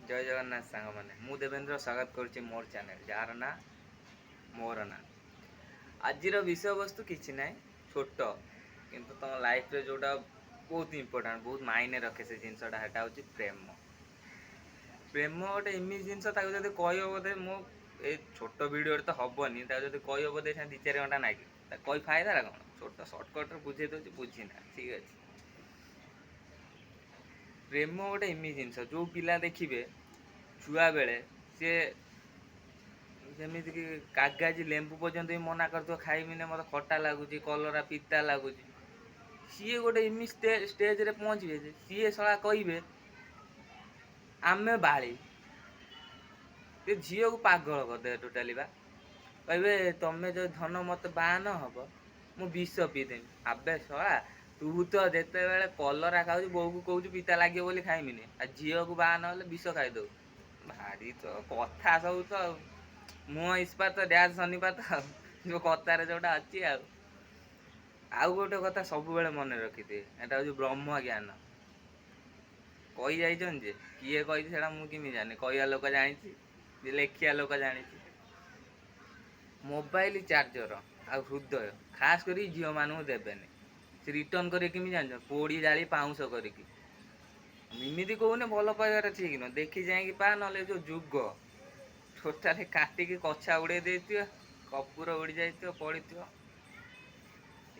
जय जगन्नाथ सांग मैंने मु देवेंद्र स्वागत करुच्ची मोर चैनल जार ना मोर ना आज विषय वस्तु किसी ना छोट किंतु तुम लाइफ रे जोटा बहुत इंपोर्टाट बहुत मायने रखे से जिनसटा हूँ प्रेम। प्रेम गोटे एमती जिनस जब कह बोधे मो ए छोट भिडियो तो हेनी जब कह बोधे 2-4 घंटा नागे कही फायदा कौन छोट सर्टकट बुझे दूसरी बुझीना ठीक अच्छे। प्रेम गोटे एमती जिनस जो पिला देखिए छुआ बेले सी जमीक कागज लेंबू पर्यंत भी मना कर खाइबिने मत खटा लगुच कलरा पिता लगुच सी गोटे एमती स्टेज रे पहुँचे सी सला कहे आमे बाड़ी झील को पागल करदे टोटाली बा कहे तुम्हें जो धन मत बाहन हम मु विष पीदेमी आबे सला तू तो जिते बड़े कलरा खाऊ बोऊ को कहू पिता लगे बोली खाइमिनी आ झील को बाहन हेल्ले विष खाईदे भारी तो कथा सब तो मुह इस्पात डैश शनिपात जो कतार जोटा अच्छी आउ गोटे कथा सब मन रखिथे एटा हूँ ब्रह्म ज्ञान कही जाइछन जे किए कही से मुझे जाने कहया लोक जानी लेखिया लोक जानी मोबाइल चार्जर आ हृदय खास कर झील मानू देवेनि से रिटर्न कर जान पोड़ी जाली पाउंस करमिति कहने भल पाइबार ठीक न देखी जाइए पा ना जो जुग टोटाली काटिकी कछा उड़े कपूर उड़ी जाइए पड़ी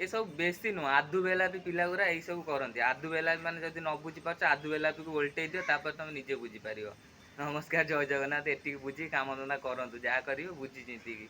ये सब बेसी नुह आदु बेलापी पिला गुरा यही सब करती आदु बेलापी मैंने जब न बुझी पार्छ आदु बेलापी को ओल्टे दियो तुम निजे बुझीपार। नमस्कार जय जगन्नाथ एटिक बुझी काम धंदा करूँ जहाँ कर बुझी चिंतिकी।